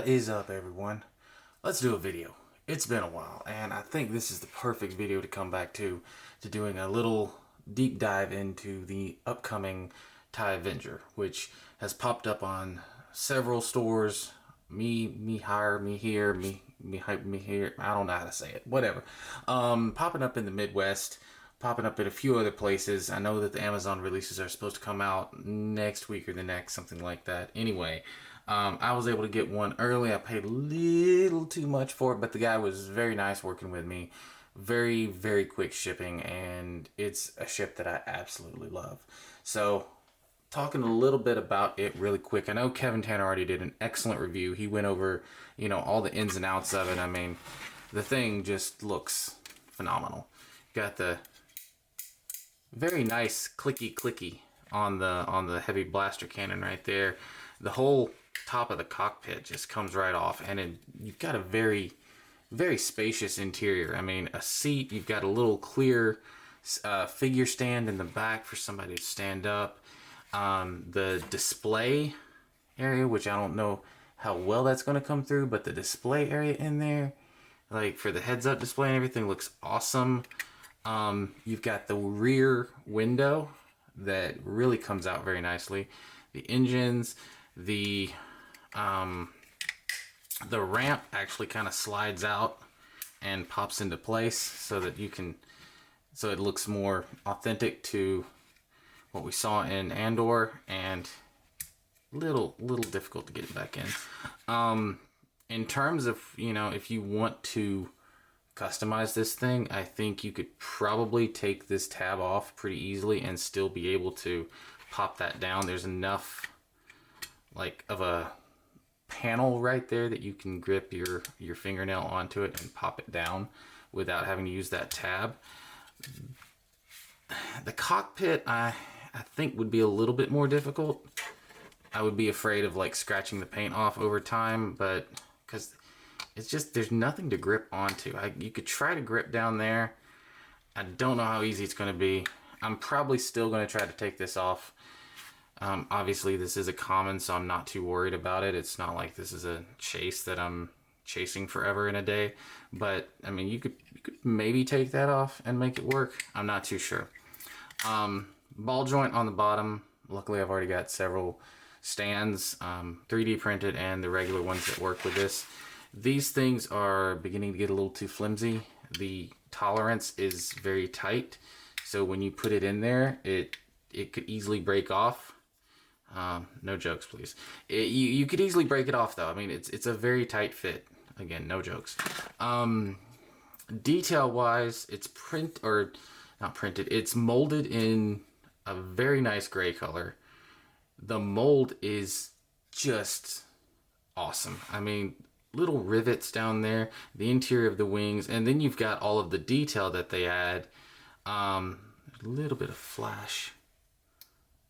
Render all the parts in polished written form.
What is up, everyone? Let's do a video. It's been a while, and I think this is the perfect video to come back to doing a little deep dive into the upcoming TIE Avenger, which has popped up on several stores. Me hire, me here, me hype, me here. I don't know how to say it. Whatever. Popping up in the Midwest, popping up in a few other places. I know that the Amazon releases are supposed to come out next week or the next, something like that. Anyway, I was able to get one early. I paid a little too much for it, but the guy was very nice working with me. Very, very quick shipping, and it's a ship that I absolutely love. So, talking a little bit about it really quick. I know Kevin Tanner already did an excellent review. He went over, all the ins and outs of it. I mean, the thing just looks phenomenal. Got the very nice clicky on the heavy blaster cannon right there. The whole top of the cockpit just comes right off, and you've got a very, very spacious interior. I mean, a seat, you've got a little clear figure stand in the back for somebody to stand up. The display area, which I don't know how well that's going to come through, but the display area in there, like for the heads-up display and everything, looks awesome. You've got the rear window that really comes out very nicely. The engines, the ramp actually kind of slides out and pops into place so that so it looks more authentic to what we saw in Andor, and little difficult to get back in. In terms of, if you want to customize this thing, I think you could probably take this tab off pretty easily and still be able to pop that down. There's enough like of a panel right there that you can grip your fingernail onto it and pop it down without having to use that tab. The cockpit I think would be a little bit more difficult. I would be afraid of like scratching the paint off over time, but because it's just, there's nothing to grip onto. You could try to grip down there. I don't know how easy it's going to be. I'm probably still going to try to take this off. Obviously this is a common, so I'm not too worried about it. It's not like this is a chase that I'm chasing forever in a day, but I mean, you could maybe take that off and make it work. I'm not too sure. Ball joint on the bottom. Luckily I've already got several stands, 3D printed and the regular ones that work with this. These things are beginning to get a little too flimsy. The tolerance is very tight, so when you put it in there, it could easily break off. No jokes, please. You could easily break it off, though. I mean, it's a very tight fit. Again, no jokes. Detail-wise, it's not printed. It's molded in a very nice gray color. The mold is just awesome. I mean, little rivets down there, the interior of the wings, and then you've got all of the detail that they add. A little bit of flash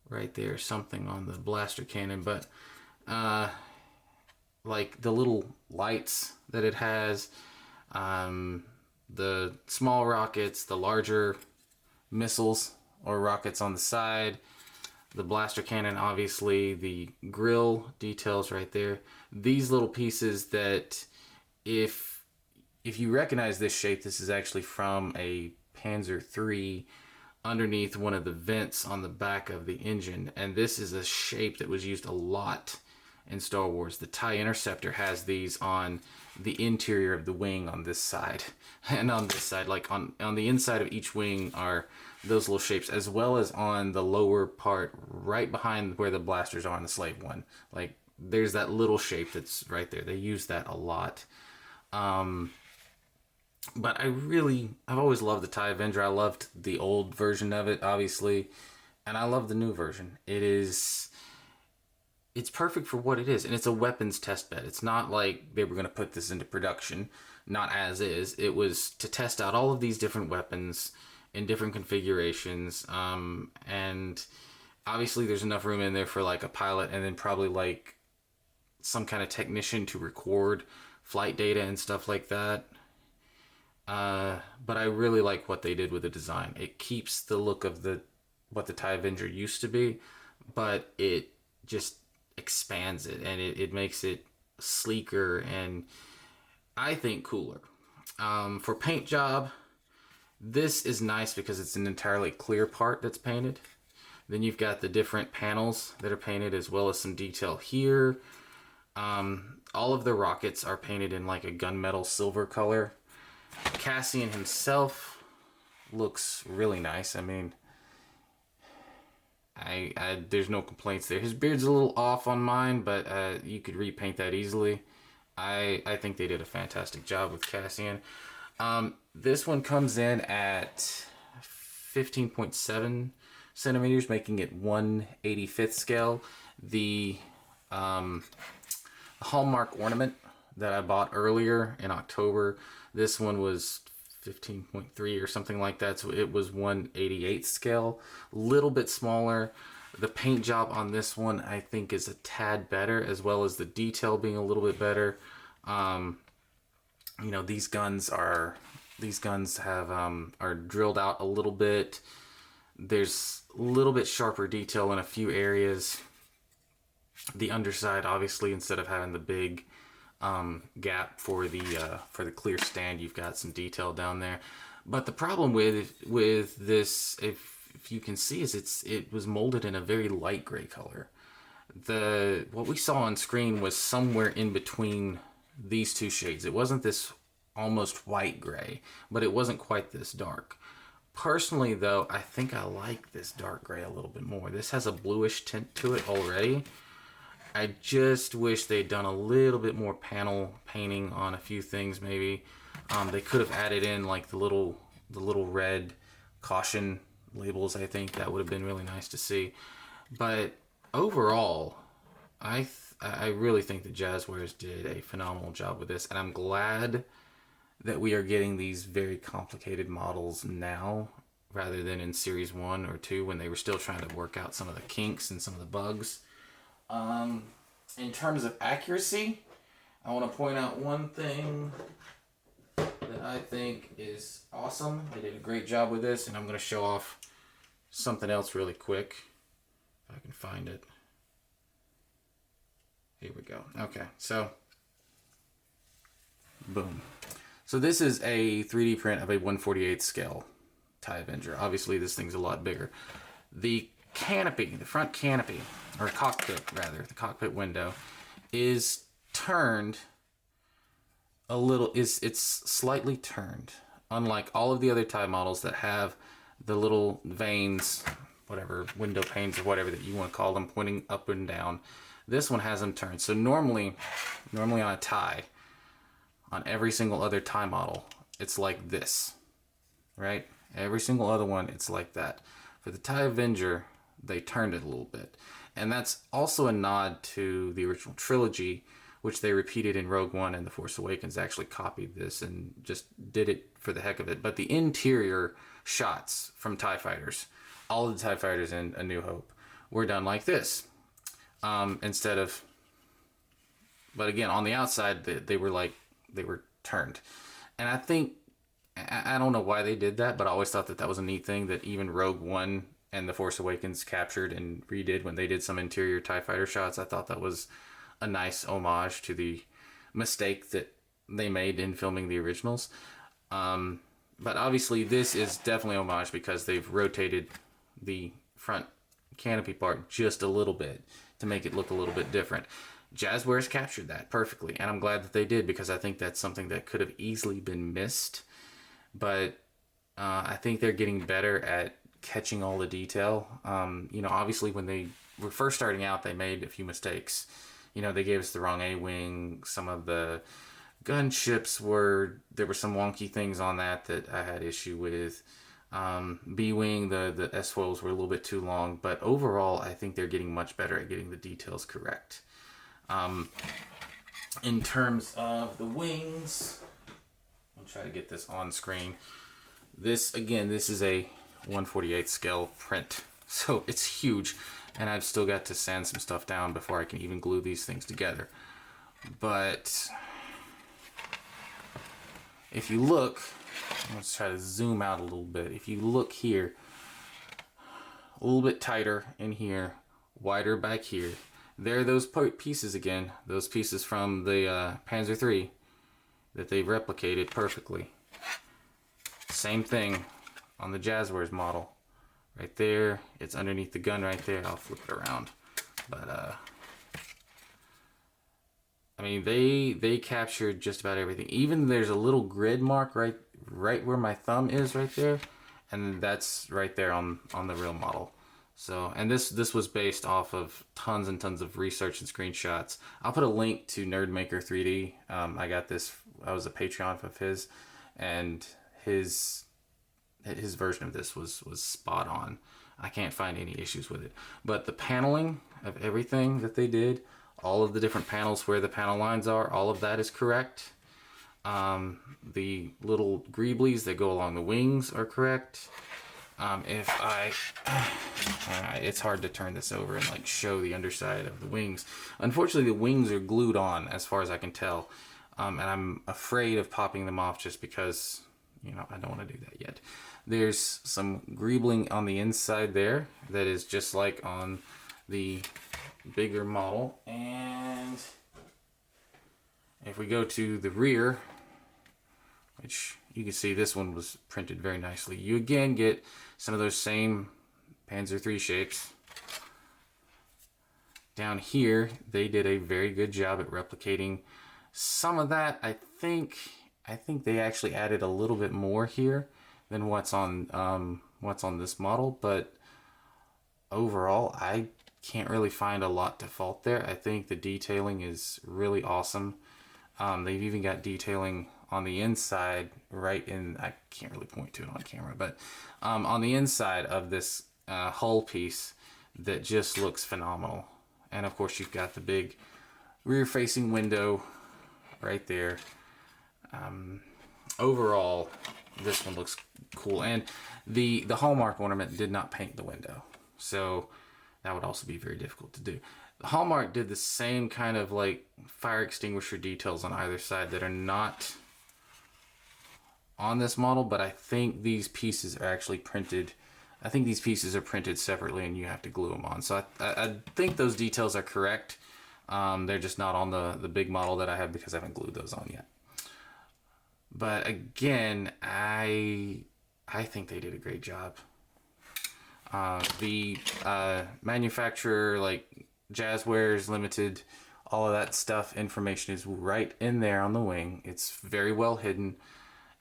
right there, something on the blaster cannon, but like the little lights that it has, the small rockets, the larger missiles or rockets on the side, the blaster cannon, obviously, the grill details right there. These little pieces that, if you recognize this shape, this is actually from a Panzer III underneath one of the vents on the back of the engine, and this is a shape that was used a lot in Star Wars. The TIE Interceptor has these on the interior of the wing on this side, and on this side, like on the inside of each wing are those little shapes, as well as on the lower part right behind where the blasters are on the slave one. Like, there's that little shape that's right there. They use that a lot. But I've always loved the TIE Avenger. I loved the old version of it, obviously, and I love the new version. It's perfect for what it is, and it's a weapons test bed. It's not like they were going to put this into production, not as is. It was to test out all of these different weapons in different configurations, and obviously there's enough room in there for like a pilot, and then probably like some kind of technician to record flight data and stuff like that. But I really like what they did with the design. It keeps the look of what the TIE Avenger used to be, but it just expands it, and it makes it sleeker and I think cooler. For paint job, this is nice because it's an entirely clear part that's painted. Then you've got the different panels that are painted as well as some detail here. All of the rockets are painted in like a gunmetal silver color. Cassian himself looks really nice. I mean, there's no complaints there. His beard's a little off on mine, but you could repaint that easily. I think they did a fantastic job with Cassian. This one comes in at 15.7 centimeters, making it 1/85th scale. The Hallmark Ornament that I bought earlier in October, this one was 15.3 or something like that, so it was 1/88th scale, a little bit smaller. The paint job on this one I think is a tad better, as well as the detail being a little bit better. You know, these guns have are drilled out a little bit. There's a little bit sharper detail in a few areas. The underside, obviously, instead of having the big gap for the clear stand, you've got some detail down there. But the problem with this, if you can see, is it was molded in a very light gray color. What we saw on screen was somewhere in between these two shades. It wasn't this almost white gray, but it wasn't quite this dark. Personally, though, I think I like this dark gray a little bit more. This has a bluish tint to it already. I just wish they'd done a little bit more panel painting on a few things. Maybe they could have added in like the little red caution labels. I think that would have been really nice to see. But overall, I really think that Jazwares did a phenomenal job with this, and I'm glad that we are getting these very complicated models now rather than in series 1 or 2 when they were still trying to work out some of the kinks and some of the bugs. In terms of accuracy, I want to point out one thing that I think is awesome. They did a great job with this, and I'm going to show off something else really quick if I can find it. Here we go. Okay, so boom. So this is a 3D print of a 1/48 scale TIE Avenger. Obviously, this thing's a lot bigger. The canopy, the front canopy, or cockpit rather, the cockpit window, is turned a little. It's slightly turned, unlike all of the other TIE models that have the little vanes, whatever, window panes or whatever that you want to call them, pointing up and down. This one has them turned. So normally on a TIE, on every single other TIE model, it's like this, right? Every single other one, it's like that. For the TIE Avenger, they turned it a little bit. And that's also a nod to the original trilogy, which they repeated in Rogue One, and The Force Awakens actually copied this and just did it for the heck of it. But the interior shots from TIE fighters, all of the TIE fighters in A New Hope, were done like this. Instead of, but again, on the outside, they were turned. And I think, I don't know why they did that, but I always thought that was a neat thing that even Rogue One and The Force Awakens captured and redid when they did some interior TIE fighter shots. I thought that was a nice homage to the mistake that they made in filming the originals. But obviously this is definitely homage because they've rotated the front canopy part just a little bit to make it look a little bit different. Jazwares captured that perfectly, and I'm glad that they did, because I think that's something that could have easily been missed. But I think they're getting better at catching all the detail. You know, obviously when they were first starting out, they made a few mistakes. You know, they gave us the wrong A-wing. Some of the gunships there were some wonky things on that I had issue with. B-wing, the S-foils were a little bit too long, but overall I think they're getting much better at getting the details correct. In terms of the wings, I'll try to get this on screen. This is a 1/48 scale print, so it's huge, and I've still got to sand some stuff down before I can even glue these things together. But if you look, let's try to zoom out a little bit. If you look here, a little bit tighter in here, wider back here, there are those pieces again. Those pieces from the Panzer III that they've replicated perfectly. Same thing on the Jazwares model. Right there. It's underneath the gun right there. I'll flip it around. But, I mean, they captured just about everything. Even there's a little grid mark right where my thumb is right there. And that's right there on the real model. So, and this was based off of tons and tons of research and screenshots. I'll put a link to Nerdmaker 3D. I got this, I was a Patreon of his, and his version of this was spot on. I can't find any issues with it. But the paneling of everything that they did, all of the different panels where the panel lines are, all of that is correct. The little greeblies that go along the wings are correct. It's hard to turn this over and like show the underside of the wings. Unfortunately, the wings are glued on as far as I can tell. And I'm afraid of popping them off just because, you know, I don't want to do that yet. There's some greebling on the inside there that is just like on the bigger model. And if we go to the rear, which you can see this one was printed very nicely, you again get some of those same Panzer III shapes. Down here, they did a very good job at replicating some of that. I think they actually added a little bit more here than what's on this model, but overall, I can't really find a lot to fault there. I think the detailing is really awesome. They've even got detailing on the inside, right in, I can't really point to it on camera, but on the inside of this hull piece that just looks phenomenal. And of course, you've got the big rear-facing window right there. Overall, this one looks cool. And the Hallmark Ornament did not paint the window, so that would also be very difficult to do. The Hallmark did the same kind of like fire extinguisher details on either side that are not on this model, but I think these pieces are actually printed. I think these pieces are printed separately and you have to glue them on. So I think those details are correct. They're just not on the big model that I have because I haven't glued those on yet. But again, I think they did a great job. The manufacturer, like Jazwares Limited, all of that stuff, information is right in there on the wing. It's very well hidden.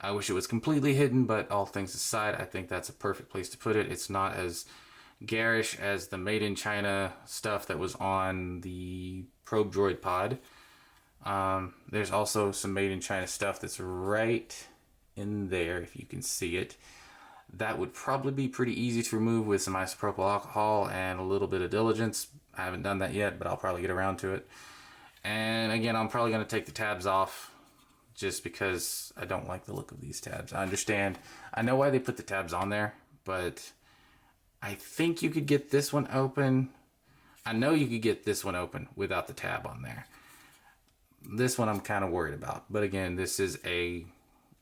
I wish it was completely hidden, but all things aside, I think that's a perfect place to put it. It's not as garish as the Made in China stuff that was on the Probe Droid pod. There's also some Made in China stuff that's right in there, if you can see it. That would probably be pretty easy to remove with some isopropyl alcohol and a little bit of diligence. I haven't done that yet, but I'll probably get around to it. And again, I'm probably going to take the tabs off just because I don't like the look of these tabs. I understand. I know why they put the tabs on there, but I think you could get this one open. I know you could get this one open without the tab on there. This one I'm kind of worried about. But again, this is a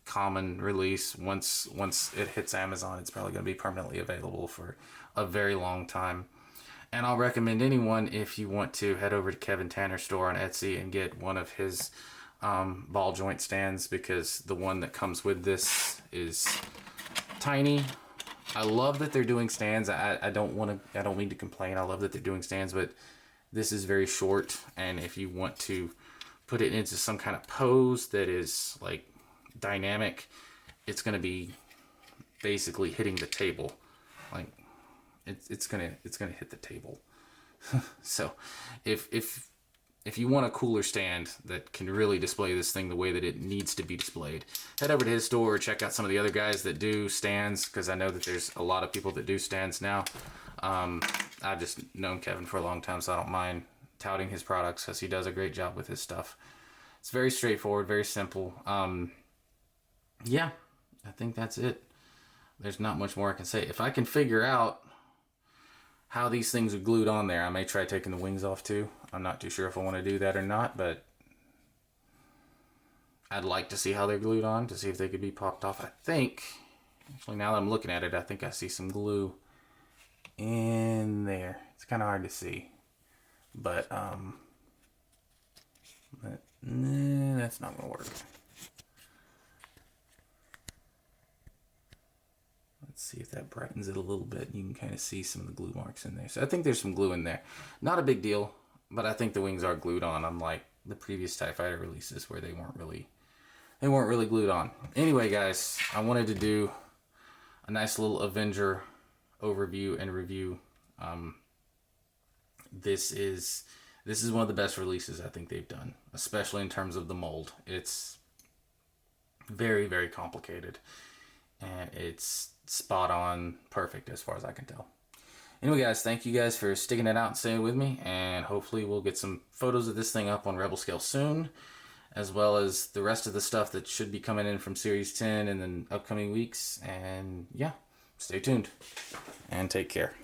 common release. Once it hits Amazon, it's probably going to be permanently available for a very long time. And I'll recommend anyone, if you want to, head over to Kevin Tanner's store on Etsy and get one of his ball joint stands, because the one that comes with this is tiny. I love that they're doing stands. I don't mean to complain. I love that they're doing stands, but this is very short, and if you want to put it into some kind of pose that is like dynamic, it's going to be basically hitting the table. Like it's gonna hit the table. So if you want a cooler stand that can really display this thing the way that it needs to be displayed, head over to his store or check out some of the other guys that do stands, because I know that there's a lot of people that do stands now. I've just known Kevin for a long time, so I don't mind touting his products because he does a great job with his stuff. It's very straightforward, very simple. Yeah, I think that's it. There's not much more I can say. If I can figure out how these things are glued on there, I may try taking the wings off too. I'm not too sure if I want to do that or not, but I'd like to see how they're glued on, to see if they could be popped off. I think, actually now that I'm looking at it, I think I see some glue in there. It's kind of hard to see, But that's not gonna work. Let's see if that brightens it a little bit. You can kind of see some of the glue marks in there. So I think there's some glue in there. Not a big deal, but I think the wings are glued on, unlike the previous TIE Fighter releases where they weren't really glued on. Anyway, guys, I wanted to do a nice little Avenger overview and review. This is one of the best releases I think they've done, especially in terms of the mold. It's very, very complicated, and it's spot on perfect as far as I can tell. Anyway, guys, thank you guys for sticking it out and staying with me, and hopefully we'll get some photos of this thing up on Rebel Scale soon, as well as the rest of the stuff that should be coming in from Series 10 in the upcoming weeks. And yeah, stay tuned and take care.